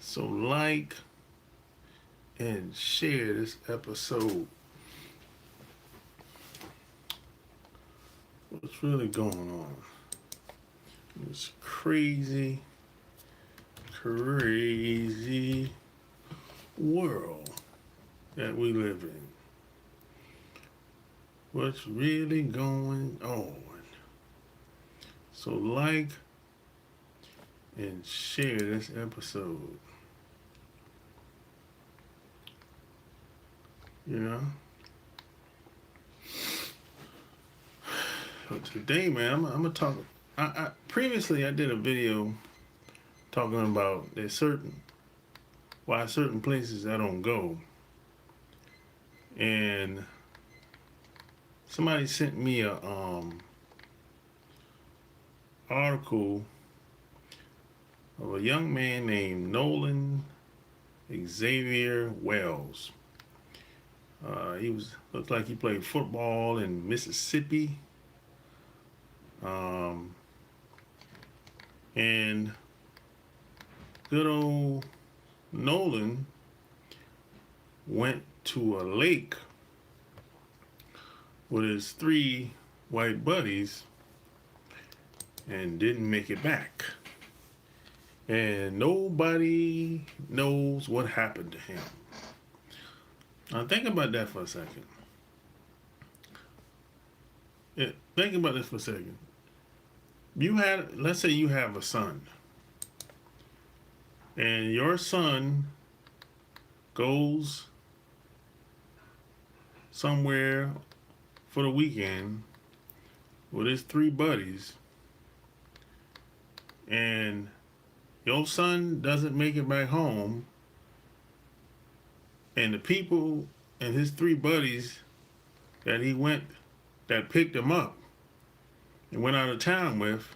So like and share this episode. What's really going on? This crazy world that we live in. What's really going on? So like and share this episode. You know? So today, man, I'm gonna talk. Previously I did a video talking about why certain places I don't go, and somebody sent me a article of a young man named Nolan Xavier Wells. Looked like he played football in Mississippi. And good old Nolan went to a lake with his 3 white buddies and didn't make it back. And nobody knows what happened to him. Now think about that for a second. Yeah, think about this for a second. Let's say you have a son, and your son goes somewhere for the weekend with his 3 buddies, and your son doesn't make it back home, and the people and his 3 buddies that picked him up and went out of town with,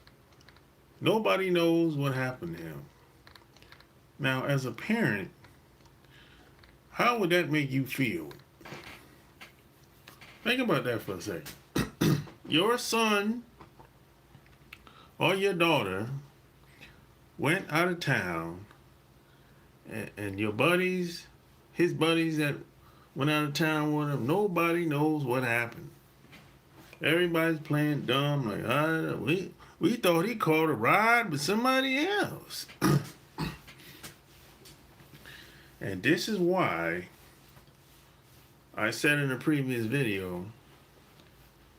nobody knows what happened to him. Now, as a parent, how would that make you feel? Think about that for a second. Your son or your daughter went out of town, and your buddies, his buddies that went out of town with him, nobody knows what happened. Everybody's playing dumb, like, we thought he caught a ride with somebody else. And this is why I said in a previous video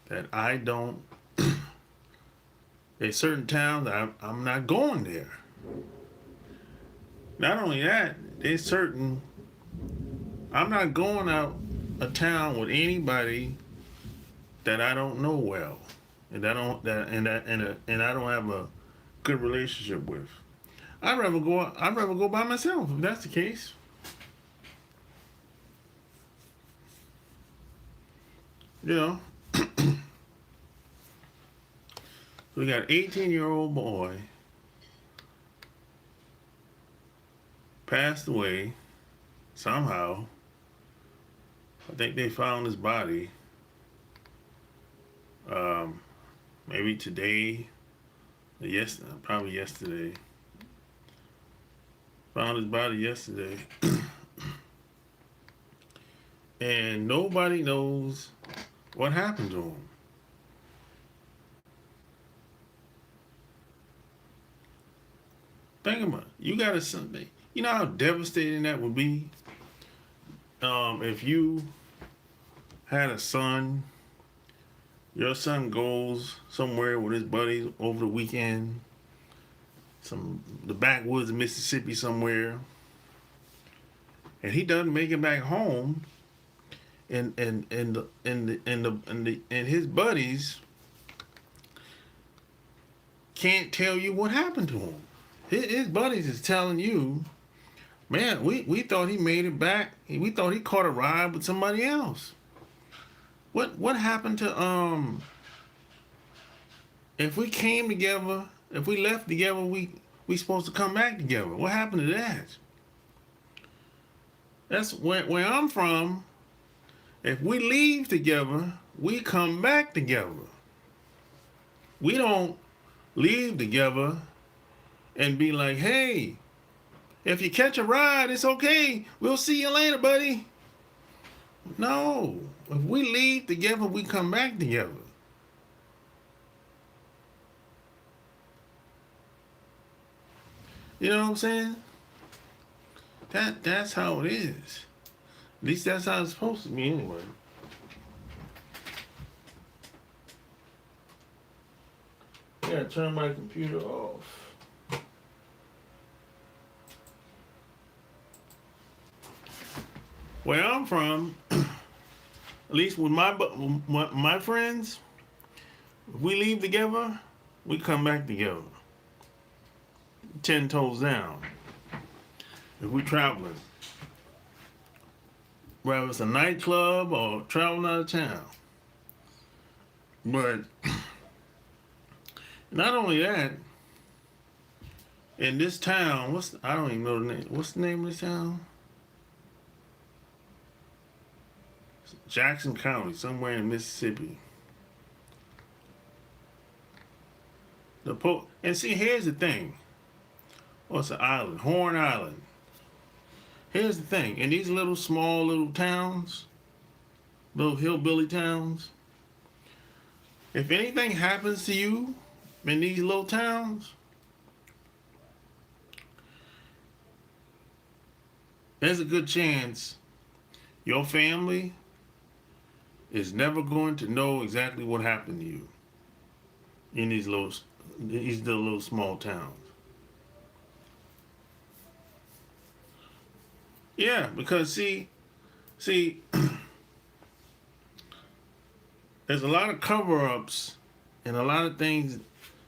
that I don't, there's certain towns I'm not going there. Not only that, I'm not going out of town with anybody that I don't know well, and I don't have a good relationship with. I'd rather go by myself if that's the case. You know, we got an 18-year-old boy passed away somehow. I think they found his body maybe today, probably yesterday. Found his body yesterday. And nobody knows what happened to him. Think about it. You got a son. You know how devastating that would be if you had a son. Your son goes somewhere with his buddies over the weekend, the backwoods of Mississippi somewhere, and he doesn't make it back home, and his buddies can't tell you what happened to him. His buddies is telling you, man, we thought he made it back. We thought he caught a ride with somebody else. What happened to if we came together, if we left together, we supposed to come back together? What happened to that? That's where I'm from. If we leave together, we come back together. We don't leave together and be like, hey, If you catch a ride, it's okay. We'll see you later, buddy. No. If we leave together, we come back together. You know what I'm saying? That's how it is. At least that's how it's supposed to be anyway. I gotta turn my computer off. Where I'm from, at least with my friends, if we leave together, we come back together. 10 toes down. If we're traveling, whether it's a nightclub or traveling out of town. But not only that, in this town, I don't even know the name. What's the name of this town? Jackson County, somewhere in Mississippi. And see, here's the thing. What's the island? Horn Island. Here's the thing. In these little small little towns, little hillbilly towns, if anything happens to you in these little towns, there's a good chance your family is never going to know exactly what happened to you in these little small towns. Yeah, because see, there's a lot of cover-ups and a lot of things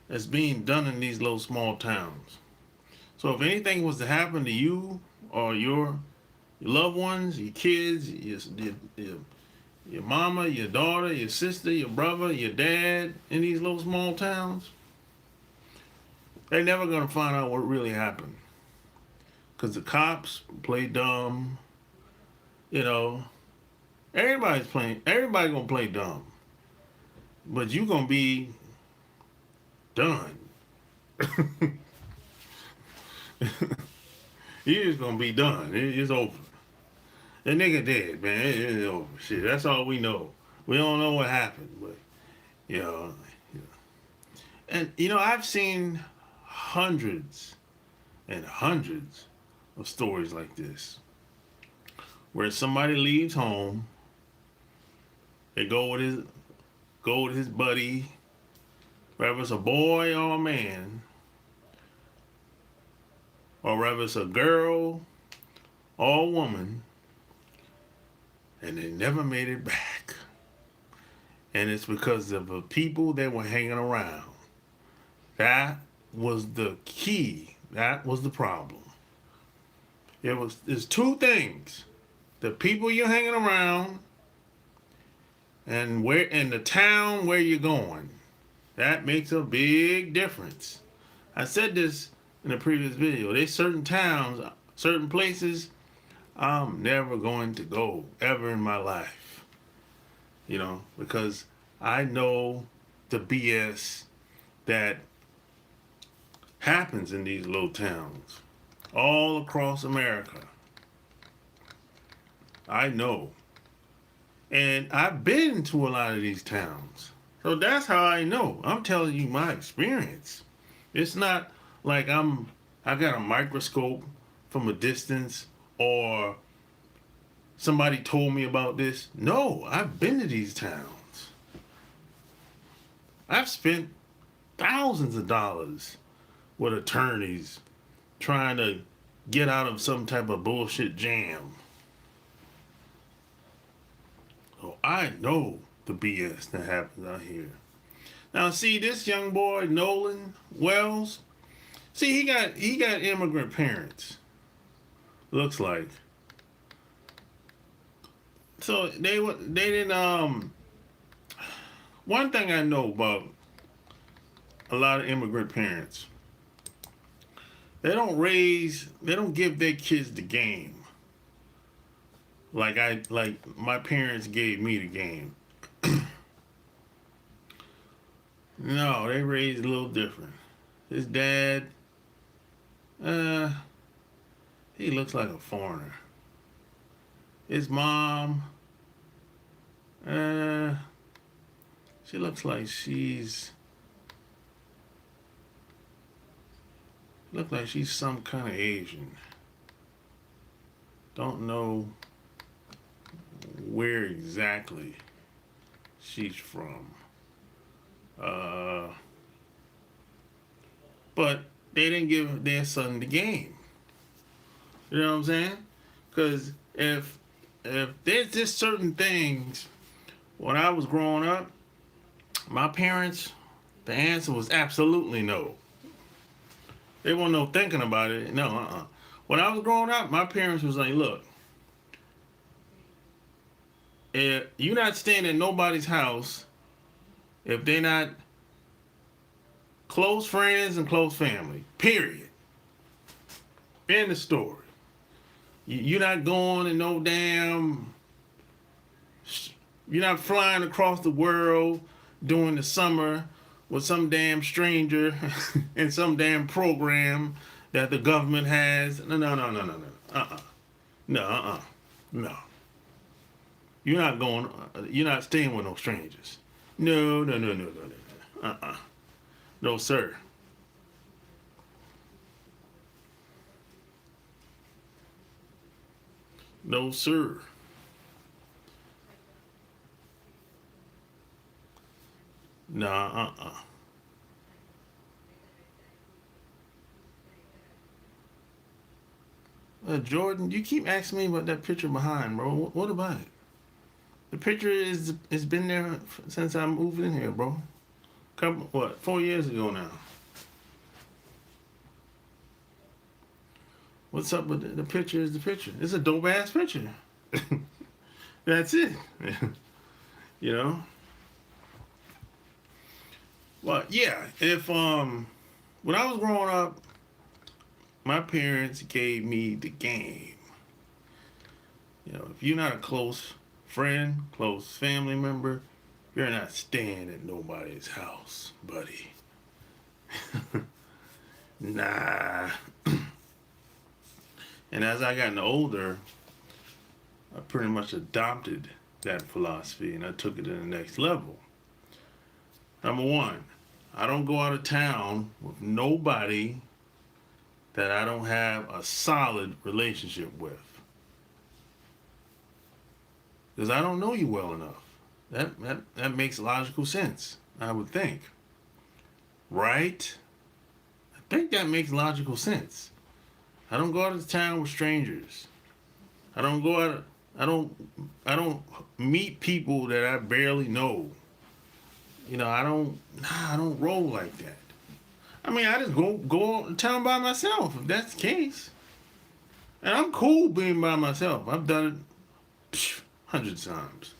that's being done in these little small towns. So if anything was to happen to you or your loved ones, your kids, your mama, your daughter, your sister, your brother, your dad in these little small towns, they're never going to find out what really happened. Because the cops play dumb. You know, everybody's going to play dumb. But you going to be done. You're just going to be done. It's over. The nigga dead, man. It's over. Shit, that's all we know. We don't know what happened, but, you know. And, you know, I've seen hundreds and hundreds of stories like this, where somebody leaves home, they go with his buddy, whether it's a boy or a man, or whether it's a girl or a woman, and they never made it back. And it's because of the people that were hanging around. That was the key. That was the problem. There's two things: the people you're hanging around and the town where you're going. That makes a big difference. I said this in a previous video. There's certain towns, certain places I'm never going to go ever in my life. You know, because I know the BS that happens in these little towns all across America. I know. And I've been to a lot of these towns. So that's how I know. I'm telling you my experience. It's not like I got a microscope from a distance or somebody told me about this. No, I've been to these towns. I've spent thousands of dollars with attorneys trying to get out of some type of bullshit jam. So I know the BS that happens out here. Now see, this young boy, Nolan Wells, see, he got immigrant parents. Looks like. So they didn't one thing I know about a lot of immigrant parents, they don't give their kids the game like my parents gave me the game. No, they raised a little different. His dad, She looks like a foreigner. His mom, she looks like she's some kind of Asian. Don't know where exactly she's from. But they didn't give their son the game. You know what I'm saying? Because if there's just certain things, when I was growing up, my parents, the answer was absolutely no. They weren't no thinking about it. No. When I was growing up, my parents was like, look, if you're not staying at nobody's house if they're not close friends and close family. Period. End of story. You're not going in no damn... You're not flying across the world during the summer with some damn stranger in some damn program that the government has. No. No. You're not going... You're not staying with no strangers. No. No, sir. No, sir. Nah, Jordan, you keep asking me about that picture behind, bro. What about it? The picture it's been there since I moved in here, bro. 4 years ago now. What's up with the picture? Is the picture? It's a dope ass picture. That's it. You know. Well, yeah. If when I was growing up, my parents gave me the game. You know, if you're not a close friend, close family member, you're not staying at nobody's house, buddy. Nah. And as I gotten older, I pretty much adopted that philosophy and I took it to the next level. Number one, I don't go out of town with nobody that I don't have a solid relationship with. Because I don't know you well enough. That makes logical sense, I would think. Right? I think that makes logical sense. I don't go out of town with strangers. I don't meet people that I barely know. You know, I don't roll like that. I mean, I just go out of town by myself if that's the case. And I'm cool being by myself. I've done it hundreds of times.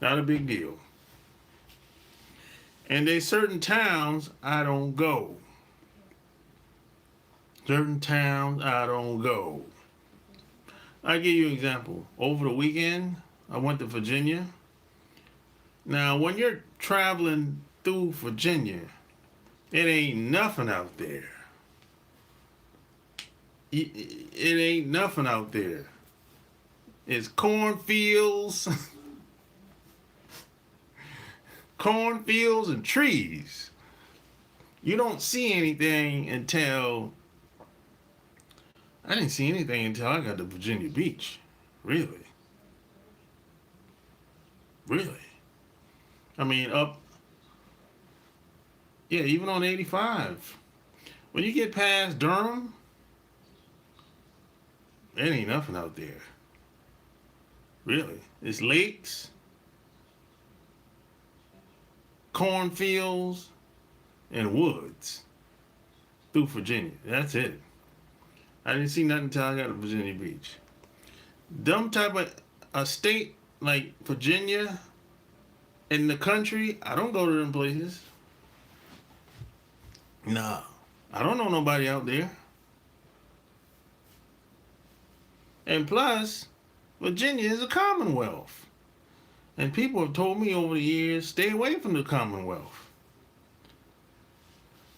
Not a big deal. And there's certain towns I don't go. Certain towns I don't go. I'll give you an example. Over the weekend, I went to Virginia. Now, when you're traveling through Virginia, it ain't nothing out there. It ain't nothing out there. It's cornfields, cornfields and trees. You don't see anything until... I didn't see anything until I got to Virginia Beach. Really. I mean, even on 85. When you get past Durham, there ain't nothing out there. Really. It's lakes, cornfields, and woods through Virginia. That's it. I didn't see nothing until I got to Virginia Beach. Them type of a state like Virginia in the country, I don't go to them places. Nah, I don't know nobody out there. And plus, Virginia is a commonwealth. And people have told me over the years, stay away from the commonwealth.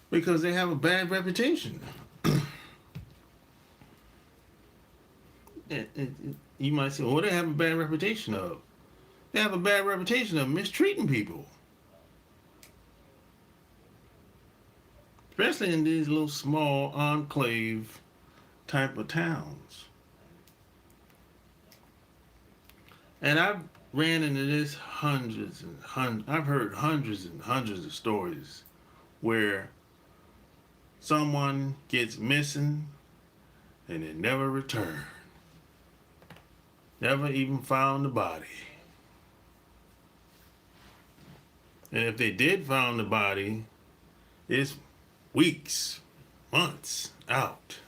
Because they have a bad reputation. You might say, well, they have a bad reputation of. They have a bad reputation of mistreating people. Especially in these little small enclave type of towns. And I've ran into this hundreds and hundreds. I've heard hundreds and hundreds of stories where someone gets missing and they never return. Never even found the body. And if they did find the body, it's weeks, months out.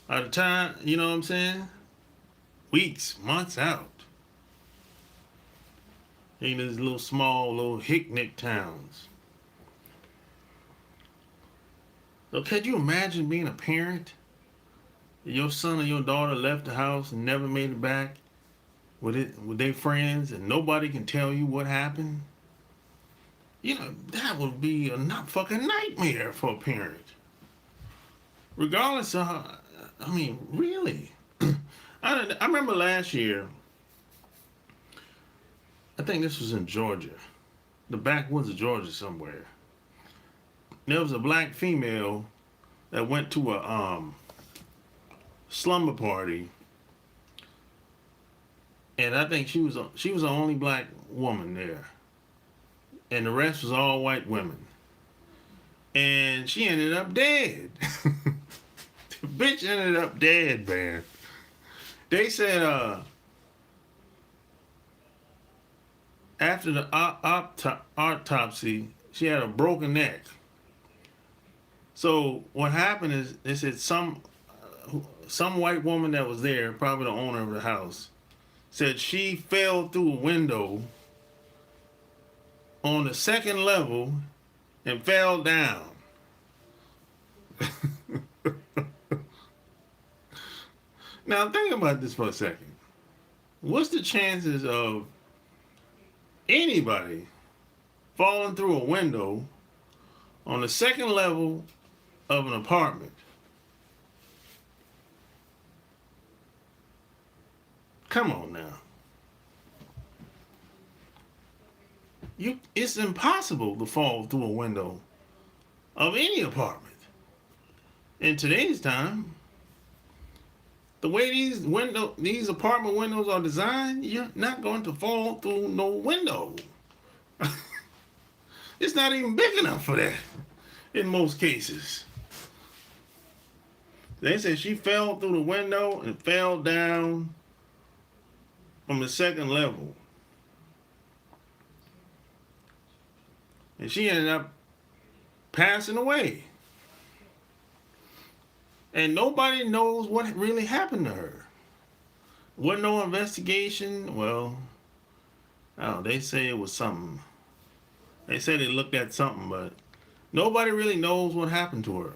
By the time, you know what I'm saying? Weeks, months out. In these little small, little hick-nick towns. So could you imagine being a parent? Your son or your daughter left the house and never made it back with their friends, and nobody can tell you what happened? You know, that would be a fucking nightmare for a parent. Regardless of how, I mean, really. I remember last year, I think this was in Georgia, the backwoods of Georgia somewhere. There was a black female that went to a slumber party, and I think she was the only black woman there, and the rest was all white women. And she ended up dead. The bitch ended up dead, man. They said after the autopsy, she had a broken neck. So what happened is, they said some white woman that was there, probably the owner of the house, said she fell through a window on the second level and fell down. Now think about this for a second. What's the chances of anybody falling through a window on the second level of an apartment? Come on now. It's impossible to fall through a window of any apartment. In today's time, the way these apartment windows are designed, you're not going to fall through no window. It's not even big enough for that in most cases. They said she fell through the window and fell down from the second level. And she ended up passing away. And nobody knows what really happened to her. Wasn't no investigation. Well, they say it was something. They say they looked at something, but nobody really knows what happened to her.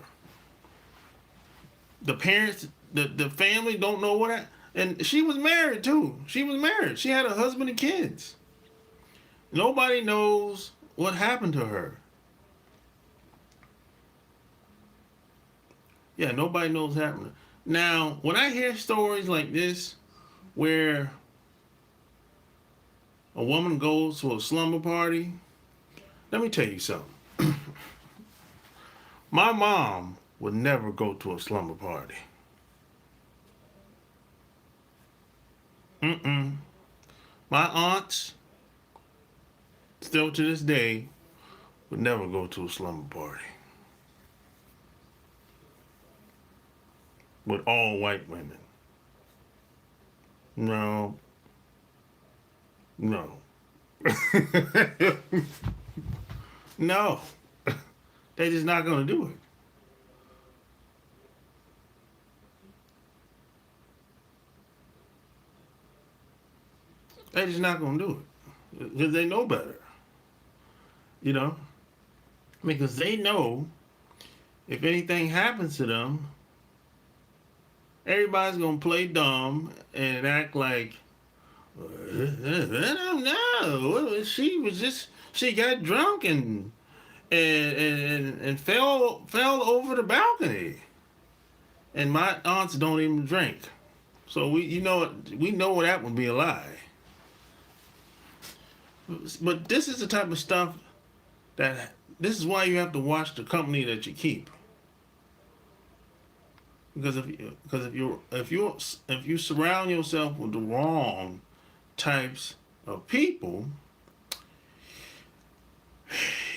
The parents, the family don't know what happened. And she was married too. She was married. She had a husband and kids. Nobody knows what happened to her. Yeah, nobody knows what happened. Now, when I hear stories like this, where a woman goes to a slumber party, let me tell you something. My mom would never go to a slumber party. My aunts, still to this day, would never go to a slumber party with all white women. No. No. No. They're just not going to do it. They're just not going to do it. Because they know better. You know? Because they know if anything happens to them, everybody's going to play dumb and act like, I don't know. She got drunk and fell over the balcony. and my aunts don't even drink. So we know that would be a lie. But this is the type of stuff that this is why you have to watch the company that you keep. Because if you surround yourself with the wrong types of people,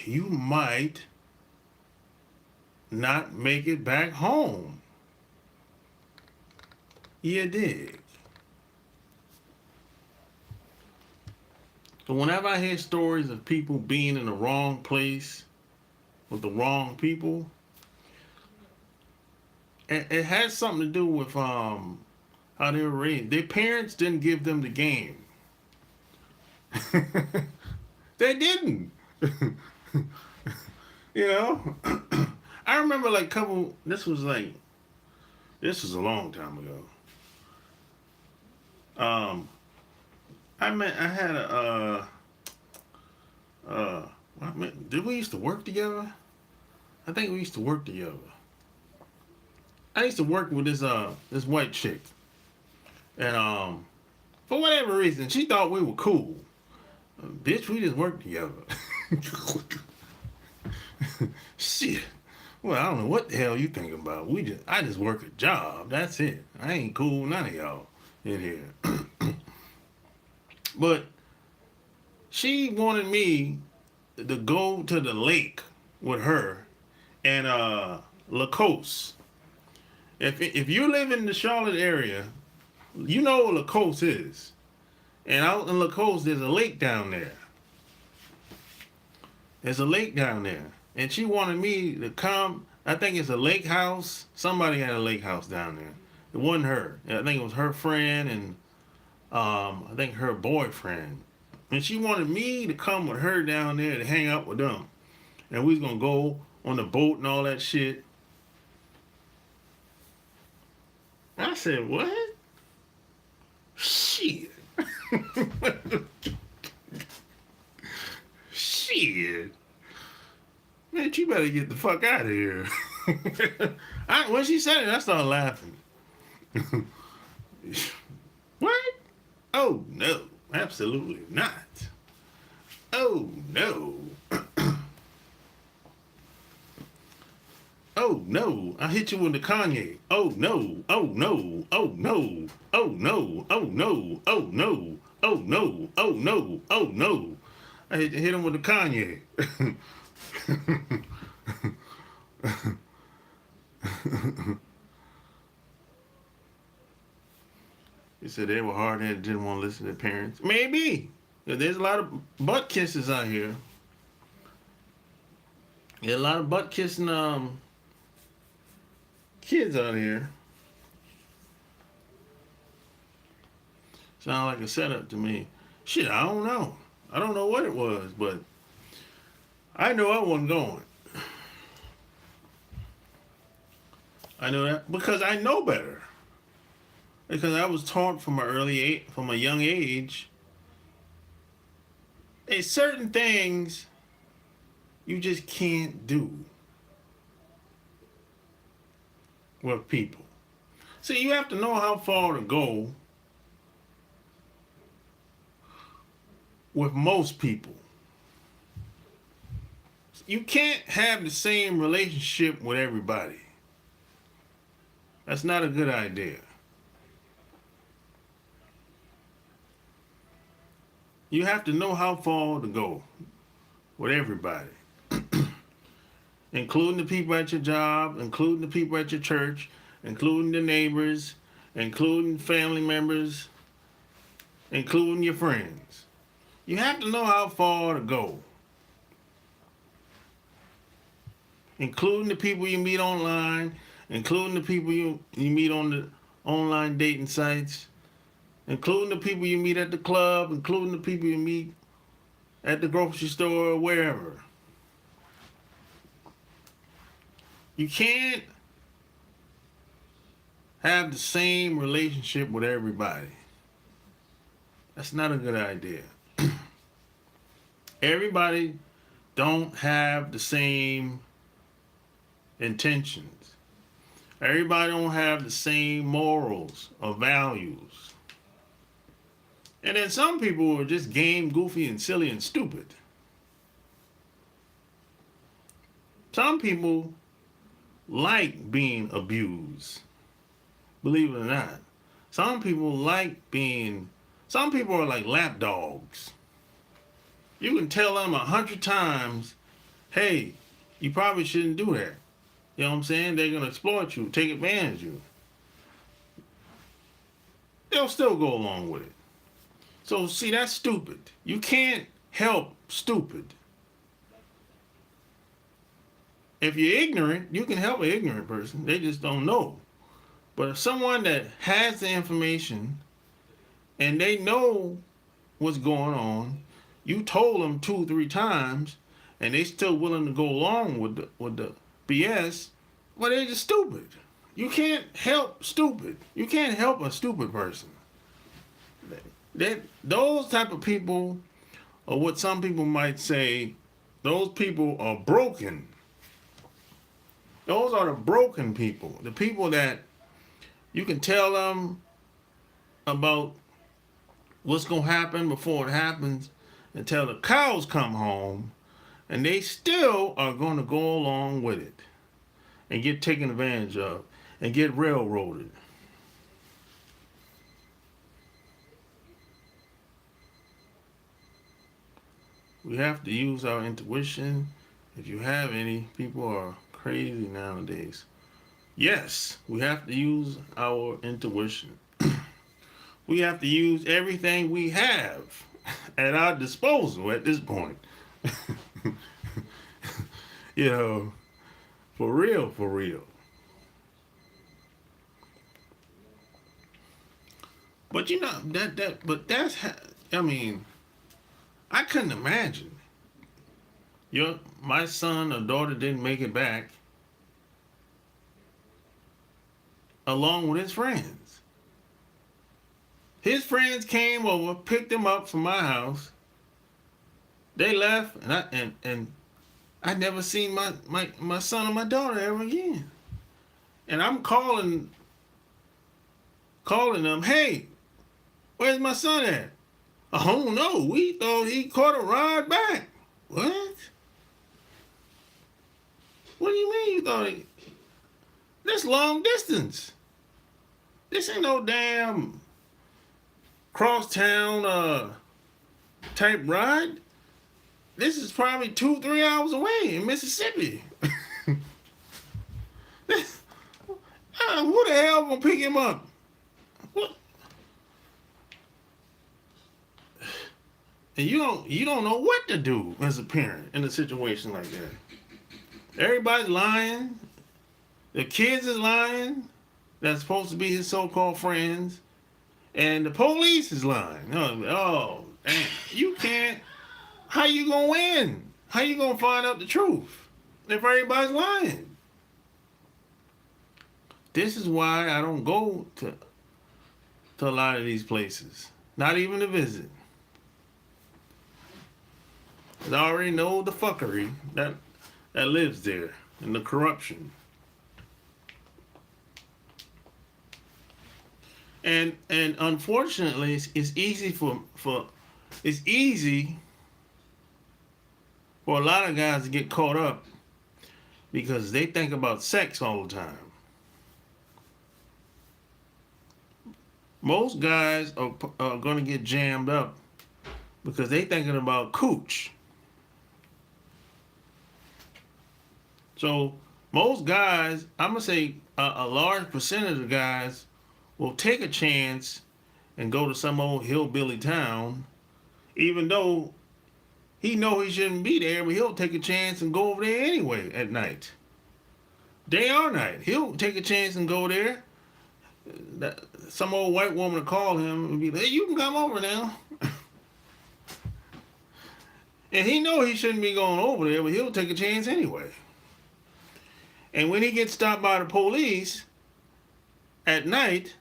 you might not make it back home. You dig? So whenever I hear stories of people being in the wrong place with the wrong people, it has something to do with how they were raised. Their parents didn't give them the game. They didn't. You know? I remember like this was a long time ago. I had did we used to work together? I think we used to work together. I used to work with this white chick, and for whatever reason, she thought we were cool. Bitch, we just worked together. Shit. Well, I don't know what the hell you thinking about. I just work a job. That's it. I ain't cool with none of y'all in here. But she wanted me to go to the lake with her and Lacoste. If you live in the Charlotte area, you know what Lacoste is. And out in Lacoste, there's a lake down there. There's a lake down there. And she wanted me to come. I think it's a lake house. Somebody had a lake house down there. It wasn't her. I think it was her friend and I think her boyfriend. And she wanted me to come with her down there to hang out with them. And we was going to go on the boat and all that shit. I said, what? Shit. Shit. Man, you better get the fuck out of here. When she said it, I started laughing. What? Oh, no. Absolutely not. Oh, no. Oh, no. I hit you with the Kanye. Oh, no. Oh, no. Oh, no. Oh, no. Oh, no. Oh, no. Oh, no. Oh, no. Oh, no. I hit him with the Kanye. He said they were hard-headed, didn't want to listen to their parents. Maybe. There's a lot of butt kisses out here. There's a lot of butt kissing kids out here. Sound like a setup to me. Shit, I don't know. I don't know what it was, but I know I wasn't going. I know that because I know better. Because I was taught from a young age, there's certain things you just can't do with people. See, you have to know how far to go with most people. You can't have the same relationship with everybody. That's not a good idea. You have to know how far to go with everybody. Including the people at your job, including the people at your church, including the neighbors, including family members, including your friends. You have to know how far to go. Including the people you meet online, including the people you meet on the online dating sites, including the people you meet at the club, including the people you meet at the grocery store or wherever. You can't have the same relationship with everybody. That's not a good idea. Everybody don't have the same intentions. Everybody don't have the same morals or values. And then some people are just game, goofy, and silly and stupid. Some people like being abused, believe it or not. Some people are like lap dogs. You can tell them 100 times, hey, you probably shouldn't do that. You know what I'm saying? They're going to exploit you, take advantage of you. They'll still go along with it. So, see, that's stupid. You can't help stupid. If you're ignorant, you can help an ignorant person. They just don't know. But if someone that has the information and they know what's going on, you told them 2-3 times, and they still willing to go along with the BS, well, they're just stupid. You can't help stupid. You can't help a stupid person. Those type of people are what some people might say, those people are broken. Those are the broken people. The people that you can tell them about what's going to happen before it happens until the cows come home, and they still are going to go along with it and get taken advantage of and get railroaded. We have to use our intuition. If you have any, people are crazy nowadays. Yes, we have to use our intuition. We have to use everything we have at our disposal at this point. You know, for real, for real. But you know I mean, I couldn't imagine my son or daughter didn't make it back along with his friends. His friends came over, picked him up from my house. They left, and I never seen my son or my daughter ever again. And I'm calling them, hey, where's my son at? Oh no, we thought he caught a ride back. What? What do you mean you thought he? This long distance. This ain't no damn crosstown type ride. This is probably 2-3 hours away in Mississippi. Who the hell gonna pick him up? What? And you don't know what to do as a parent in a situation like that. Everybody's lying. The kids is lying. That's supposed to be his so-called friends. And the police is lying. Oh, damn. You can't. How you gonna win? How you gonna find out the truth if everybody's lying? This is why I don't go to a lot of these places. Not even to visit. I already know the fuckery that lives there and the corruption. And unfortunately, it's easy for a lot of guys to get caught up because they think about sex all the time. Most guys are going to get jammed up because they thinking about cooch. So most guys, I'm going to say a large percentage of guys will take a chance and go to some old hillbilly town, even though he know he shouldn't be there, but he'll take a chance and go over there anyway at night. Day or night. He'll take a chance and go there. Some old white woman will call him and be like, hey, you can come over now. And he know he shouldn't be going over there, but he'll take a chance anyway. And when he gets stopped by the police at night,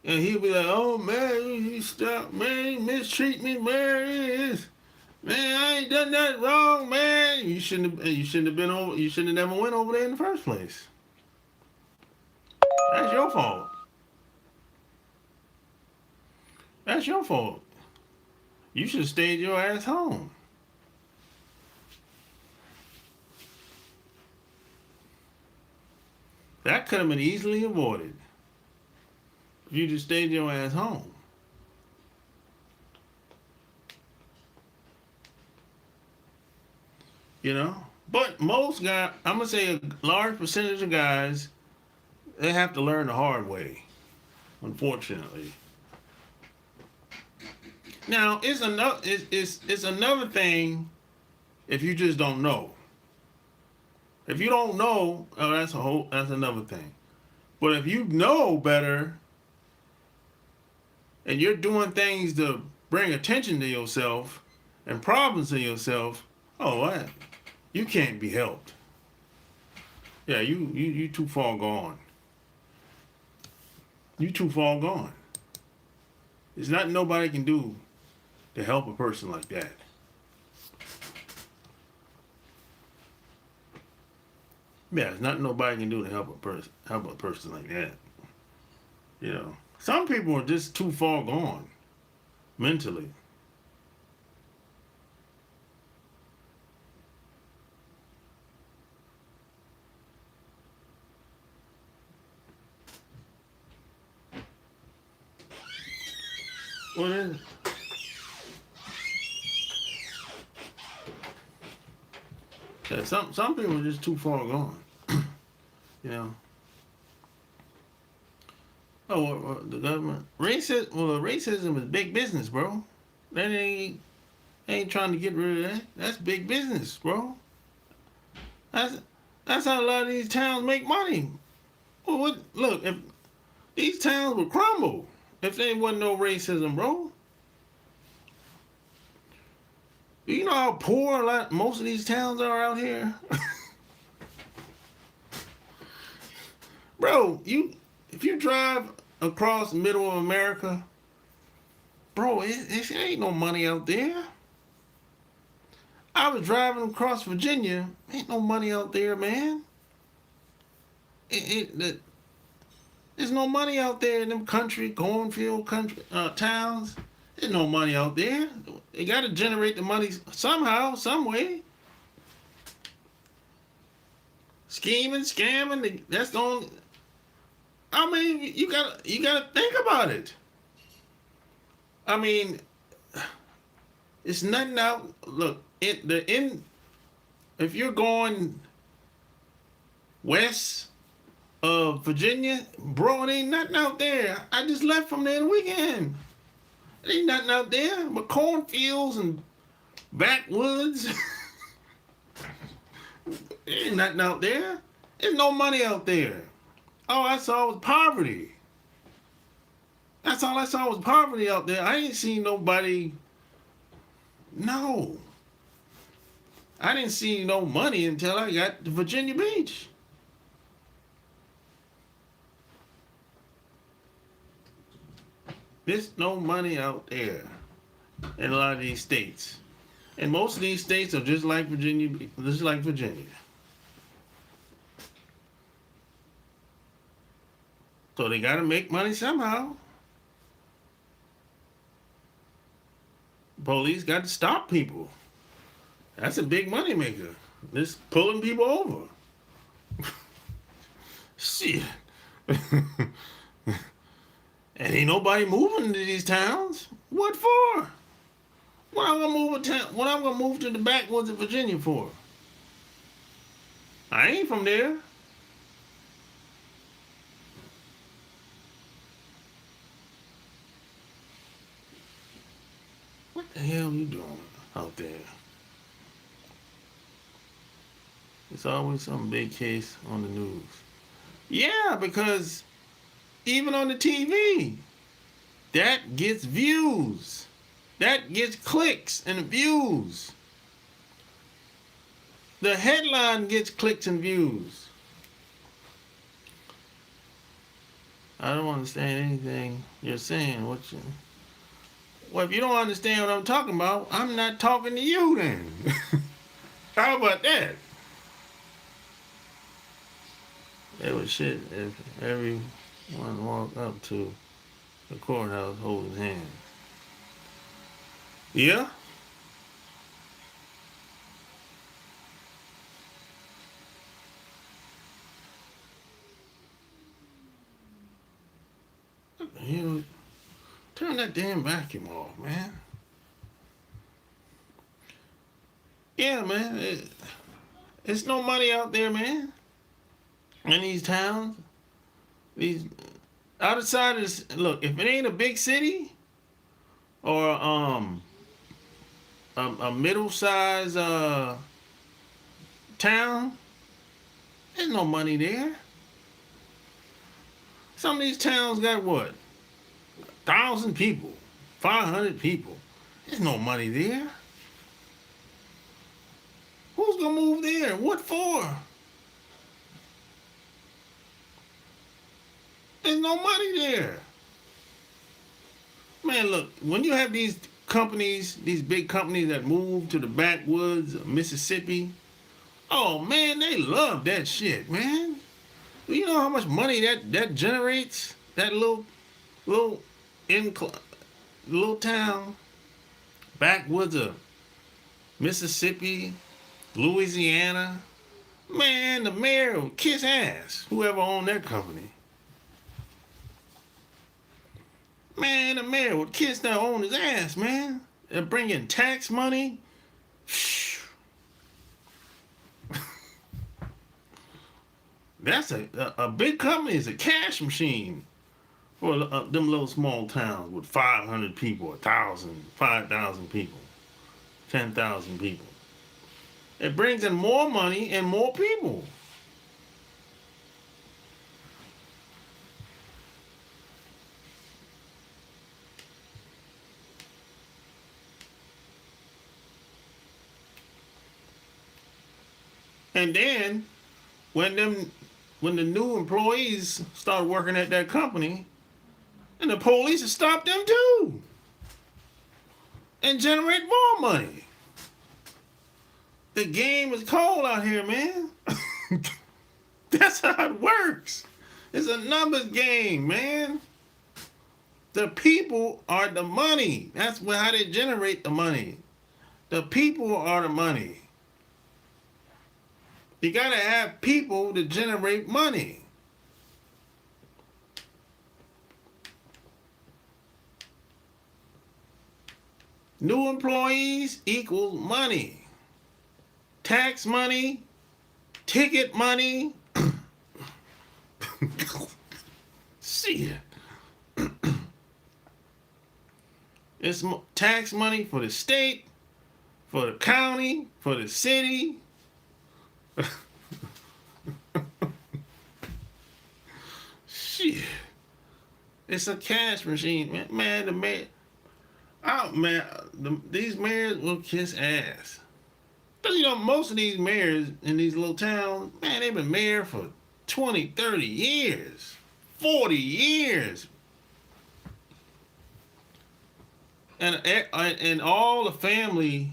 and he'll be like, oh man, he stopped, man, he mistreat me, man. Man, I ain't done nothing wrong, man. You shouldn't have never went over there in the first place. your fault. That's your fault. You should have stayed your ass home. That could have been easily avoided if you just stayed your ass home. You know? But most guys, I'm going to say a large percentage of guys, they have to learn the hard way, unfortunately. Now, it's another thing if you just don't know. If you don't know, that's another thing. But if you know better and you're doing things to bring attention to yourself and problems to yourself, you can't be helped. Yeah, you too far gone. You too far gone. There's nothing nobody can do to help a person like that. Yeah, there's nothing nobody can do to help a person like that. You know, some people are just too far gone mentally. What is it? Yeah, some people are just too far gone. You know. The government racism is big business, bro. That ain't trying to get rid of that. That's big business, bro. That's how a lot of these towns make money. Well, look, if these towns would crumble if there wasn't no racism, bro. Do you know how poor most of these towns are out here? Bro, if you drive across middle of America, bro, it ain't no money out there. I was driving across Virginia, ain't no money out there, man. There's no money out there in them cornfield country towns. There's no money out there. They got to generate the money somehow, some way. Scheming, scamming. That's the only. I mean, you gotta think about it. I mean, it's nothing out. Look, if you're going west of Virginia, bro, it ain't nothing out there. I just left from there the weekend. It ain't nothing out there but cornfields and backwoods. There ain't nothing out there. There's no money out there. All I saw was poverty. That's all I saw was poverty out there. I ain't seen nobody. No. I didn't see no money until I got to Virginia Beach. There's no money out there in a lot of these states. And most of these states are just like Virginia. So they got to make money somehow. Police got to stop people. That's a big money maker. Just pulling people over. Shit. And ain't nobody moving to these towns. What for? What I'm gonna move to the backwoods of Virginia for? I ain't from there. What the hell you doing out there? It's always some big case on the news. Yeah, because even on the TV, that gets views. That gets clicks and views. The headline gets clicks and views. I don't understand anything you're saying. Well, if you don't understand what I'm talking about, I'm not talking to you then. How about that? It was shit every One walk up to the courthouse holding hands. Yeah? You know, turn that damn vacuum off, man. Yeah, man. It's no money out there, man. In these towns. These outside of this, look, if it ain't a big city or a middle size town, there's no money there. Some of these towns got what? 1,000 people, 500 people. There's no money there. Who's gonna move there? What for? There's no money there. Man, look, when you have these companies, these big companies that move to the backwoods of Mississippi, oh man, they love that shit, man. Do you know how much money that generates? That little little town, backwoods of Mississippi, Louisiana. Man, the mayor will kiss ass, whoever owned that company. Man, the mayor would kiss that owner's ass, man. They're bringing tax money. That's a big company is a cash machine for them little small towns with 500 people, 1,000, 5,000 people, 10,000 people. It brings in more money and more people. And then when the new employees start working at that company, and the police will stop them too and generate more money. The game is cold out here, man. That's how it works. It's a numbers game, man. The people are the money. That's how they generate the money. The people are the money. You gotta have people to generate money. New employees equals money. Tax money, ticket money. Shit. It's tax money for the state, for the county, for the city. Shit. It's a cash machine, man. These mayors will kiss ass. But you know, most of these mayors in these little towns, man, they've been mayor for 20, 30 years, 40 years. And all the family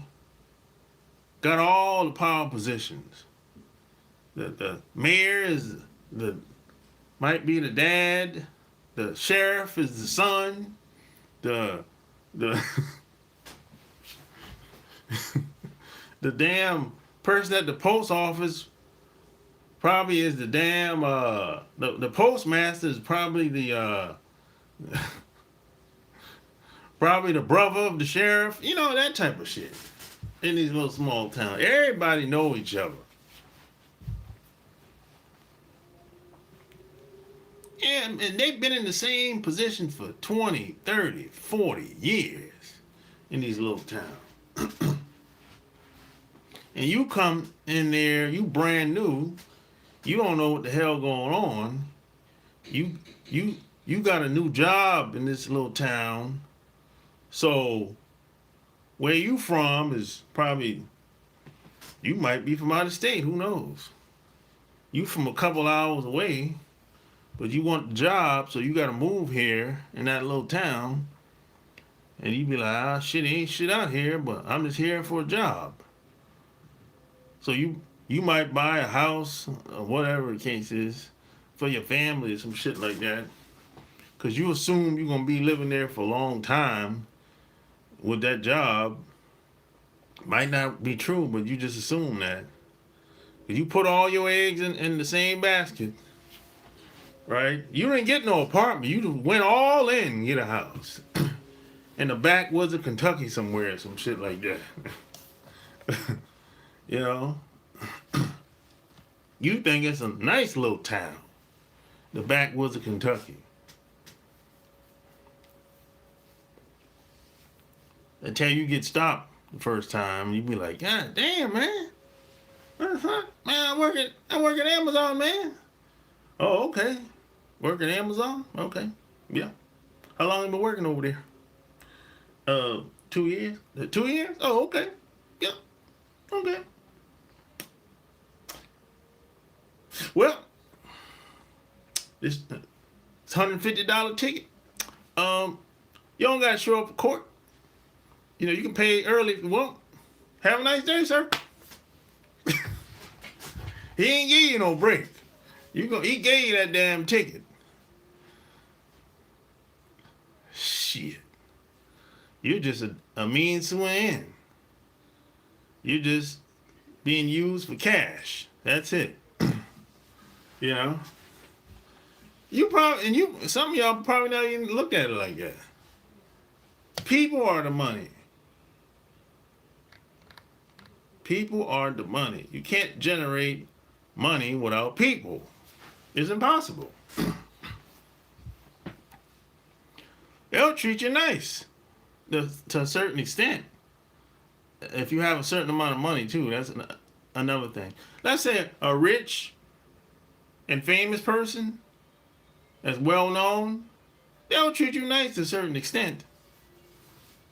got all the power positions. The mayor might be the dad, the sheriff is the son, the the damn person at the post office probably is the damn the postmaster is probably the probably the brother of the sheriff, you know, that type of shit. In these little small towns, everybody know each other. And they've been in the same position for 20, 30, 40 years in these little towns. And you come in there, you brand new, you don't know what the hell going on. You got a new job in this little town. So where you from is probably, you might be from out of state, who knows? You from a couple hours away. But you want the job, so you got to move here in that little town. And you be like, shit, ain't shit out here, but I'm just here for a job. So you might buy a house or whatever the case is for your family or some shit like that. because you assume you're going to be living there for a long time with that job. Might not be true, but you just assume that. You put all your eggs in the same basket, right? You didn't get no apartment. You just went all in and get a house. In the backwoods of Kentucky somewhere, some shit like that. You know? You think it's a nice little town. The backwoods of Kentucky. Until you get stopped the first time, you be like, God damn, man. What the fuck? Man, I work at Amazon, man. Oh, okay. Work at Amazon? Okay. Yeah. How long have you been working over there? 2 years? 2 years? Oh, okay. Yeah. Okay. Well, this $150 ticket. You don't gotta show up for court. You know, you can pay early if you want. Have a nice day, sir. He ain't give you no break. He gave you that damn ticket. Shit. You're just a means to an end. You're just being used for cash. That's it. You know? Some of y'all probably not even looked at it like that. People are the money. People are the money. You can't generate money without people. It's impossible. They'll treat you nice to a certain extent. If you have a certain amount of money too, that's another thing. Let's say a rich and famous person that's well known, they'll treat you nice to a certain extent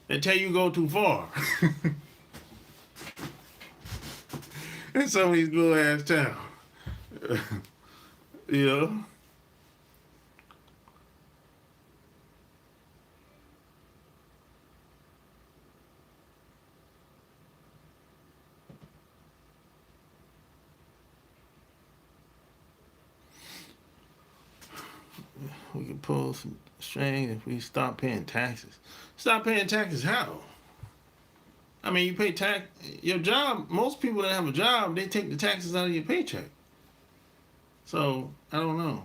until you go too far. In some of these little ass towns. You know? We can pull some strings if we stop paying taxes. Stop paying taxes how? I mean, you pay tax. Your job, most people that have a job, they take the taxes out of your paycheck. So, I don't know.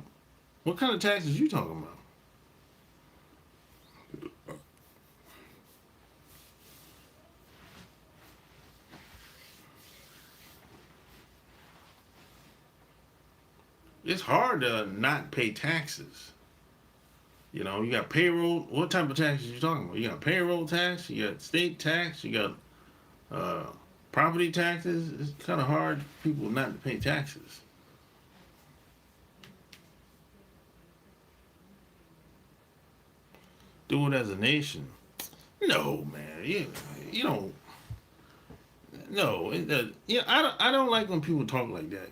What kind of taxes you talking about? It's hard to not pay taxes. You know, you got payroll. What type of taxes you talking about? You got payroll tax, you got state tax, you got property taxes. It's kind of hard for people not to pay taxes. Do it as a nation. No, man. You don't. No. I don't like when people talk like that.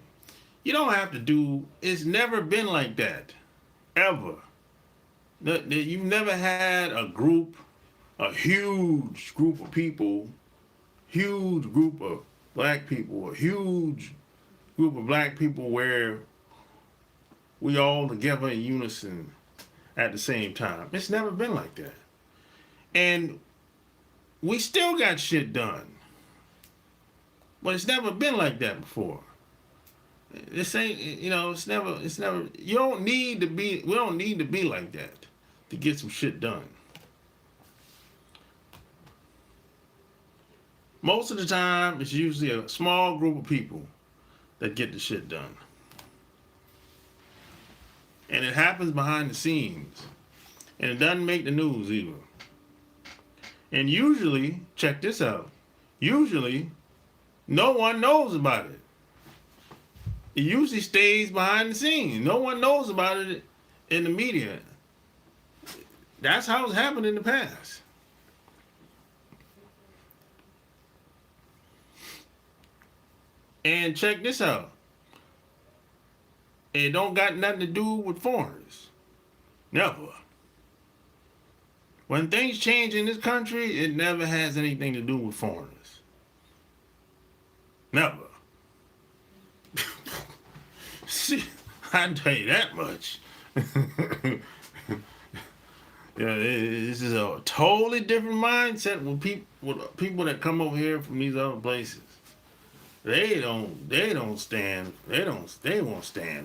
You don't have to do. It's never been like that, ever. You've never had a huge group of people, huge group of black people, a huge group of black people where we all together in unison at the same time. It's never been like that. And we still got shit done. But it's never been like that before. This ain't, it's never, we don't need to be like that to get some shit done. Most of the time, it's usually a small group of people that get the shit done. And it happens behind the scenes. And it doesn't make the news either. And usually, check this out, no one knows about it. It usually stays behind the scenes. No one knows about it in the media. That's how it's happened in the past. And check this out. It don't got nothing to do with foreigners. Never. When things change in this country, it never has anything to do with foreigners. Never. See, I tell you that much. Yeah, this is a totally different mindset with people that come over here from these other places. They won't stand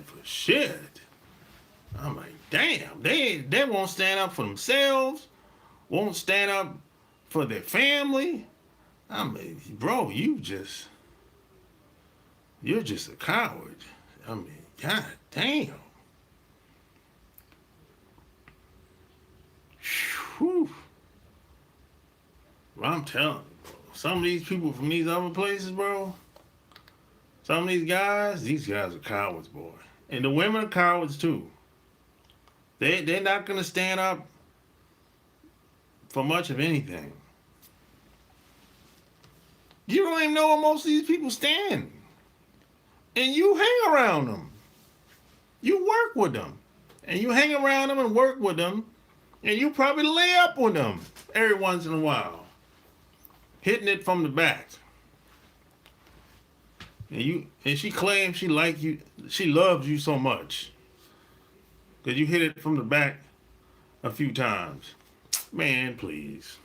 for shit. I'm like, damn, they won't stand up for themselves, won't stand up for their family. I'm like, bro, you're just a coward. I mean, god damn. Whew. Well, I'm telling you, bro. Some of these people from these other places, bro, some of these guys are cowards, boy. And the women are cowards too. They're not gonna stand up for much of anything. You don't even know where most of these people stand. And you hang around them. You work with them. And you hang around them and work with them. And you probably lay up with them every once in a while. Hitting it from the back. And she claims she like you, she loves you so much. Because you hit it from the back a few times. Man, please.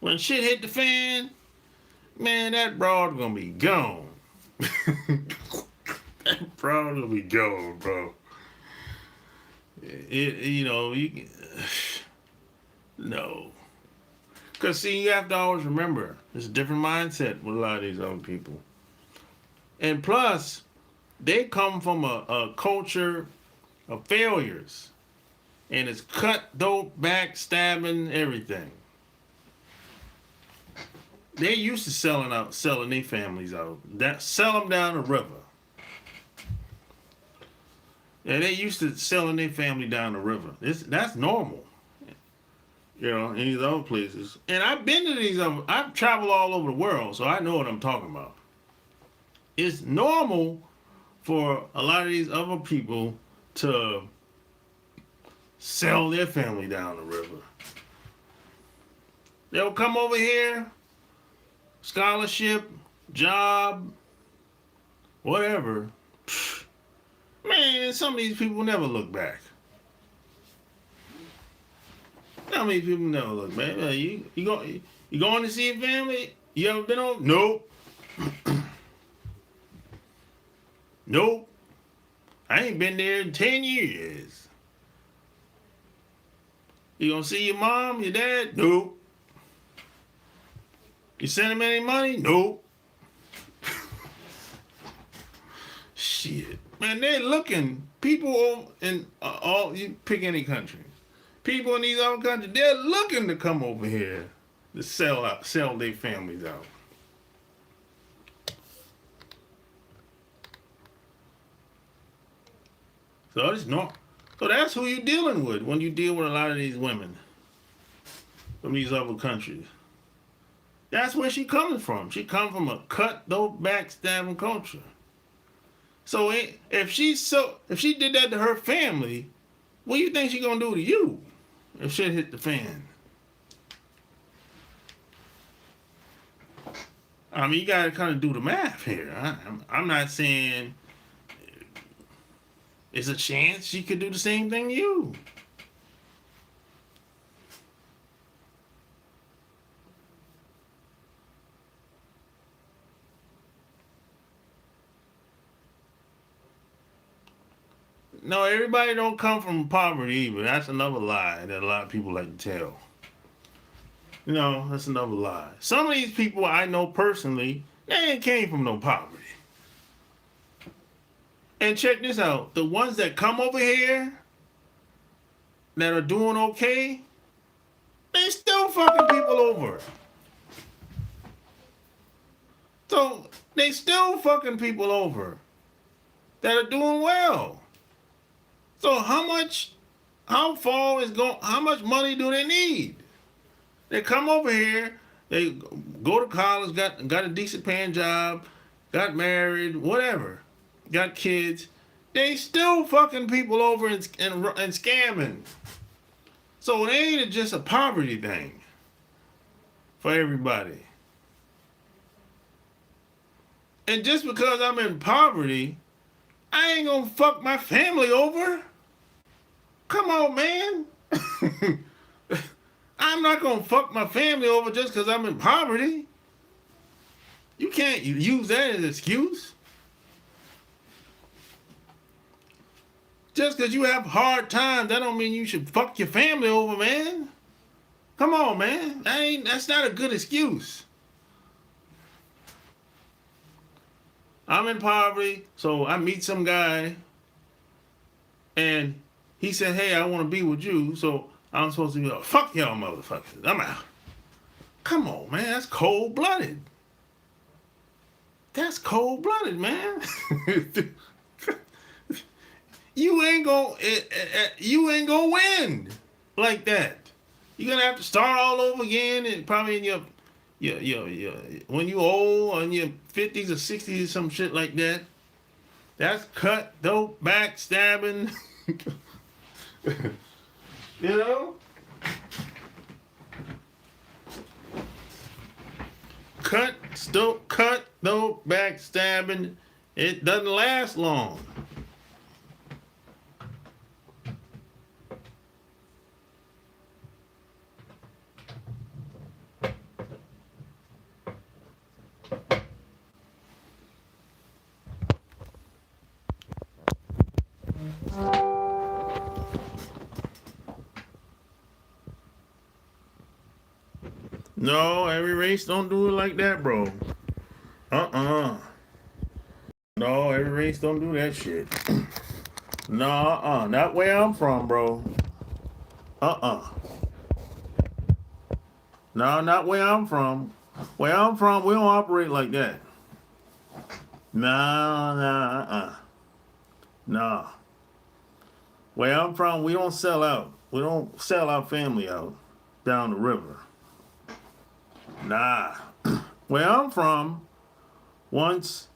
When shit hit the fan, man, that broad gonna be gone. That broad gonna be gone, bro. No. Because, see, you have to always remember, it's a different mindset with a lot of these other people. And plus, they come from a culture of failures. And it's cutthroat, backstabbing, everything. They used to selling their families out. Sell them down the river. Yeah, they used to selling their family down the river. That's normal. In these other places. And I've been to I've traveled all over the world, so I know what I'm talking about. It's normal for a lot of these other people to sell their family down the river. They'll come over here, scholarship, job, whatever. Man, some of these people never look back. How many people never look back? You going to see a family? You ever been on? Nope. Nope. I ain't been there in 10 years. You gonna see your mom, your dad? Nope. You send them any money? Nope. Shit. Man, they're looking. People in you pick any country. People in these other countries, they're looking to come over here to sell their families out. So that's who you're dealing with when you deal with a lot of these women from these other countries. That's where she coming from. She come from a cutthroat, backstabbing culture. So if she did that to her family, what do you think she gonna do to you if shit hit the fan? I mean, you gotta kind of do the math here. I'm not saying it's a chance she could do the same thing to you. No, everybody don't come from poverty either. That's another lie that a lot of people like to tell. That's another lie. Some of these people I know personally, they ain't came from no poverty. And check this out. The ones that come over here that are doing okay, they still fucking people over. So they still fucking people over that are doing well. So how much money do they need? They come over here, they go to college, got a decent paying job, got married, whatever, got kids. They still fucking people over and scamming. So it ain't just a poverty thing for everybody. And just because I'm in poverty, I ain't gonna fuck my family over. Come on, man. I'm not gonna fuck my family over just because I'm in poverty. You can't use that as an excuse. Just because you have hard times, that don't mean you should fuck your family over, man. Come on, man. That's not a good excuse. I'm in poverty, so I meet some guy, and he said, "Hey, I want to be with you." So I'm supposed to be like, "Fuck y'all, motherfuckers. I'm out." Come on, man. That's cold-blooded. That's cold-blooded, man. You ain't gonna win like that. You're gonna have to start all over again, and probably in your when you old or in your 50s or 60s or some shit like that. That's cut, dope, backstabbing. You know? Cut, dope, backstabbing. It doesn't last long. No, every race don't do it like that, bro. No, every race don't do that shit. No, not where I'm from, bro. No, not where I'm from. Where I'm from, we don't operate like that. No. Where I'm from, we don't sell out. We don't sell our family out down the river. Nah. Where I'm from, once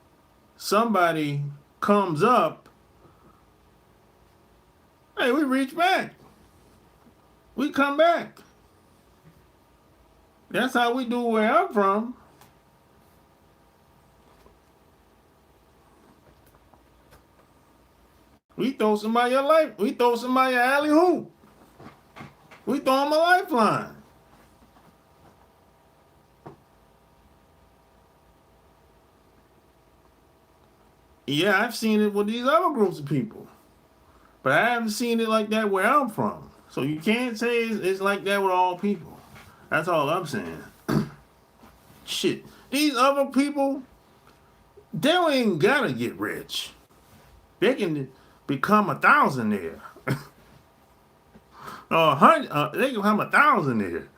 somebody comes up, hey, we reach back. We come back. That's how we do where I'm from. We throw somebody a life. We throw somebody an alley hoop. We throw them a lifeline. Yeah, I've seen it with these other groups of people, but I haven't seen it like that where I'm from. So you can't say it's like that with all people. That's all I'm saying. Shit, these other people, they don't even gotta get rich. They can become a thousandaire. Or they can become a thousandaire.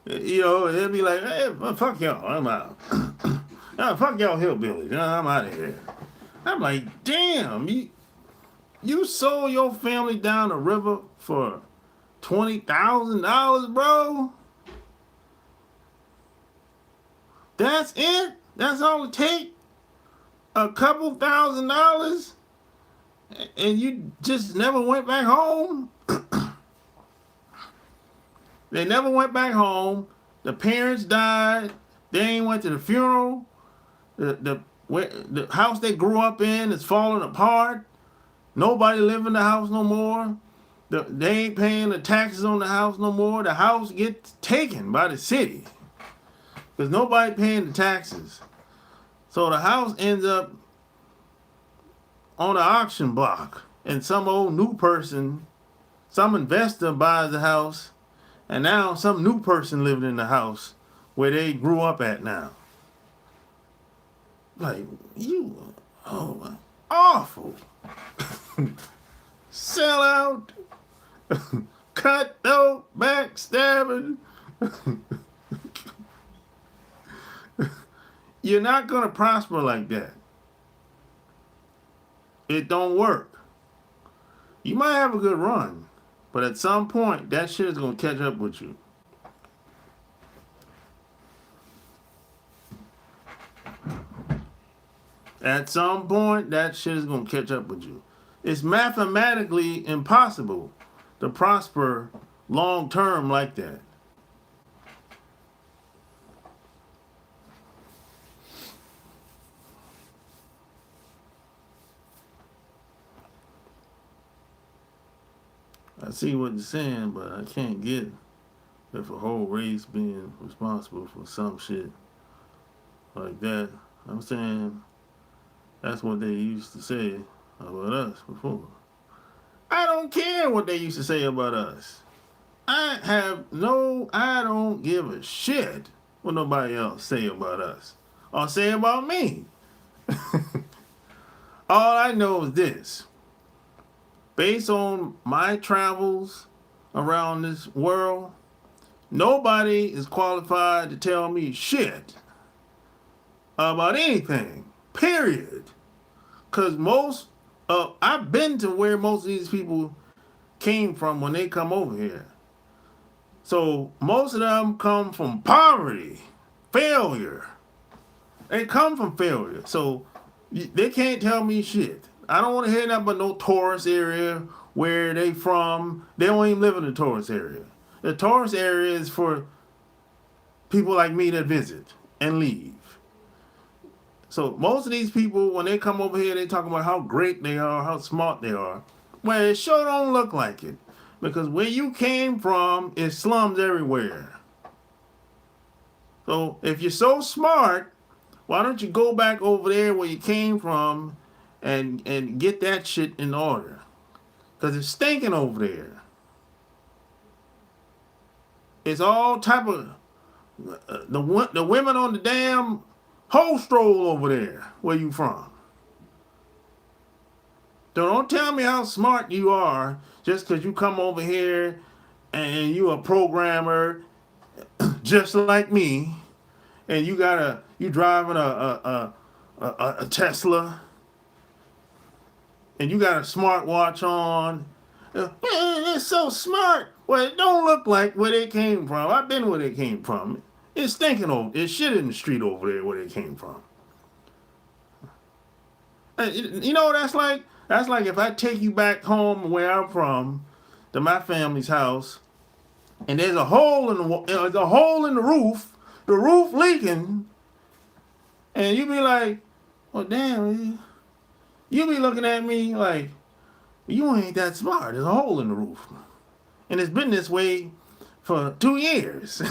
You know, they'll be like, hey, fuck y'all, I'm out. Fuck y'all hillbillies, I'm out of here. I'm like, damn, you sold your family down the river for $20,000, bro? That's it? That's all it take? A couple $1,000? And you just never went back home? They never went back home. The parents died. They ain't went to the funeral. The house they grew up in is falling apart. Nobody live in the house no more. They ain't paying the taxes on the house no more. The house gets taken by the city because nobody paying the taxes. So the house ends up on the auction block, and some old new person, some investor buys the house, and now some new person living in the house where they grew up at now. Like, you, awful. Sell out, cut out, backstabbing. You're not going to prosper like that. It don't work. You might have a good run, but at some point, that shit is going to catch up with you. At some point, that shit is going to catch up with you. It's mathematically impossible to prosper long term like that. I see what you're saying, but I can't get if a whole race being responsible for some shit like that. I'm saying that's what they used to say about us before. I don't care what they used to say about us. I don't give a shit what nobody else say about us or say about me. All I know is this. Based on my travels around this world, nobody is qualified to tell me shit about anything, period. Because I've been to where most of these people came from when they come over here. So most of them come from poverty, failure. They come from failure. So they can't tell me shit. I don't want to hear nothing but no tourist area where they from. They don't even live in the tourist area. The tourist area is for people like me that visit and leave. So most of these people, when they come over here, they talk about how great they are, how smart they are. Well, it sure don't look like it. Because where you came from is slums everywhere. So if you're so smart, why don't you go back over there where you came from and get that shit in order? Because it's stinking over there. It's all type of the women on the damn whole stroll over there where you from. So don't tell me how smart you are just because you come over here and you a programmer just like me, and you driving a Tesla, and you got a smartwatch on. Man, it's so smart. Well, it don't look like where they came from. I've been where they came from. It's stinking over. It's shit in the street over there where they came from. You know what that's like? That's like if I take you back home where I'm from, to my family's house, and there's a hole in the roof, the roof leaking, and you be like, "Well, damn," you be looking at me like, "You ain't that smart. There's a hole in the roof, and it's been this way for 2 years.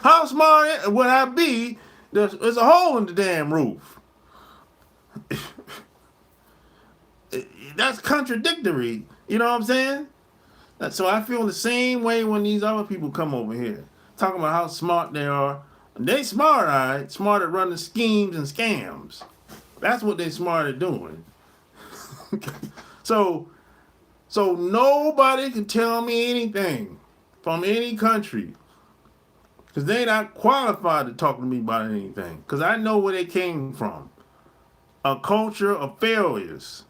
How smart would I be? There's a hole in the damn roof." That's contradictory. You know what I'm saying? So I feel the same way when these other people come over here, talking about how smart they are. They smart, all right? Smart at running schemes and scams. That's what they smart at doing. So nobody can tell me anything from any country, because they're not qualified to talk to me about anything, because I know where they came from. A culture of failures.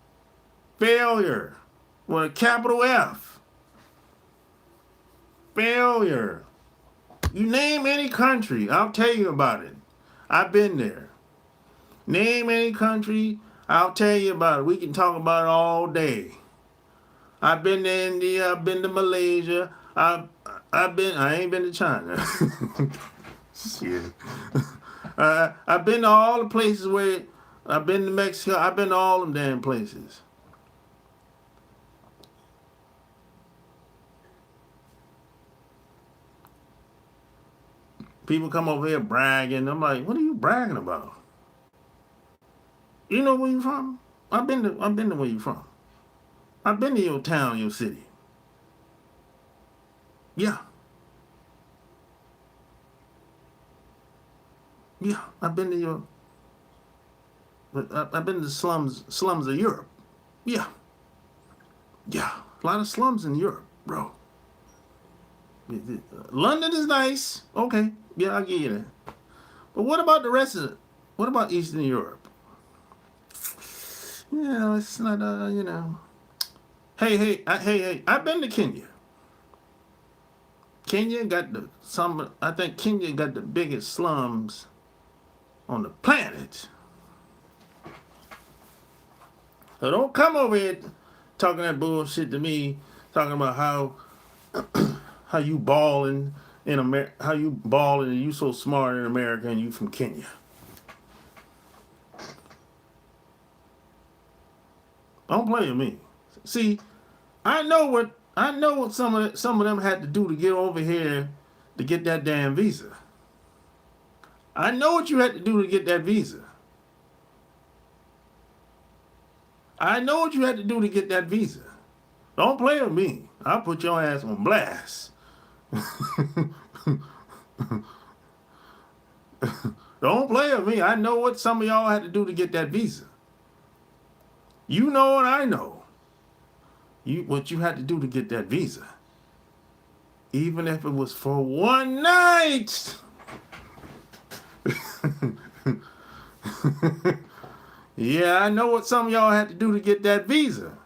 Failure with a capital F. Failure. You name any country, I'll tell you about it. I've been there. Name any country, I'll tell you about it. We can talk about it all day. I've been to India, I've been to Malaysia, I ain't been to China. Shit. I've been to all the places where, I've been to Mexico, I've been to all them damn places. People come over here bragging. I'm like, what are you bragging about? You know where you from? I've been to where you from. I've been to your town, your city. Yeah. Yeah, I've been to the slums of Europe. Yeah. Yeah, a lot of slums in Europe, bro. London is nice. Okay, yeah, I'll give you that. But what about the rest of it? What about Eastern Europe? It's not, Hey, I've been to Kenya. I think Kenya got the biggest slums on the planet. So don't come over here talking that bullshit to me, talking about how you balling in America, how you balling and you so smart in America and you from Kenya. Don't play with me. See, I know what I know what some of them had to do to get over here to get that damn visa. I know what you had to do to get that visa. I know what you had to do to get that visa. Don't play with me. I'll put your ass on blast. Don't play with me. I know what some of y'all had to do to get that visa. You know what I know. What you had to do to get that visa. Even if it was for one night. Yeah, I know what some of y'all had to do to get that visa.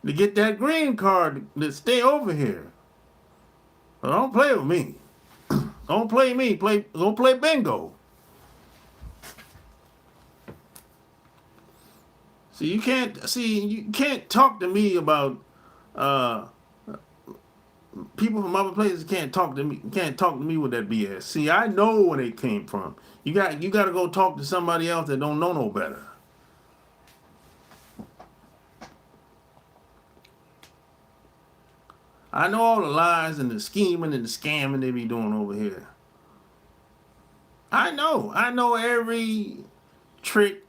To get that green card to stay over here. But don't play with me. Don't play me. Don't play bingo. See, you can't talk to me about people from other places can't talk to me with that BS. See, I know where they came from. You got to go talk to somebody else that don't know no better. I know all the lies and the scheming and the scamming they be doing over here. I know every trick,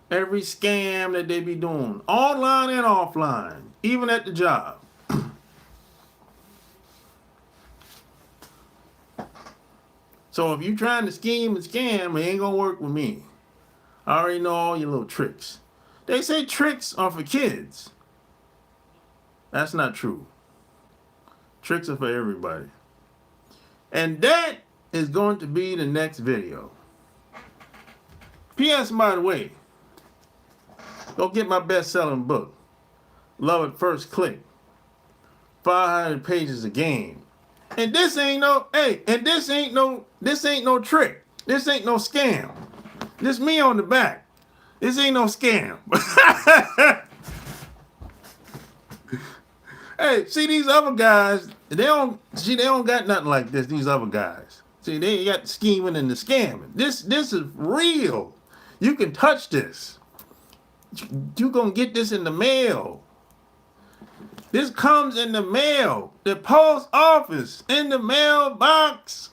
every scam that they be doing, online and offline, even at the job. So if you trying to scheme and scam, it ain't gonna work with me. I already know all your little tricks. They say tricks are for kids. That's not true. Tricks are for everybody. And that is going to be the next video. P.S. by the way, go get my best-selling book, Love at First Click. 500 pages a game. And this ain't no trick. This ain't no scam. This me on the back. This ain't no scam. Hey, see these other guys, they don't got nothing like this, these other guys. See, they got the scheming and the scamming. This is real. You can touch this. You gonna get this in the mail. This comes in the mail. The post office. In the mailbox.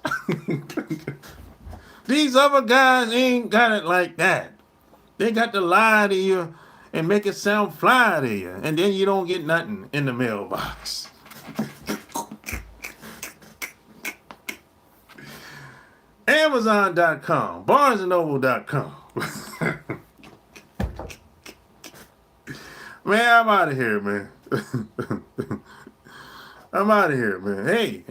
These other guys ain't got it like that. They got to lie to you and make it sound fly to you. And then you don't get nothing in the mailbox. Amazon.com. BarnesandNoble.com. Man, I'm out of here, man. I'm out of here, man. Hey.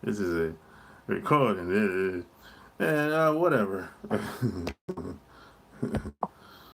This is a recording. And whatever.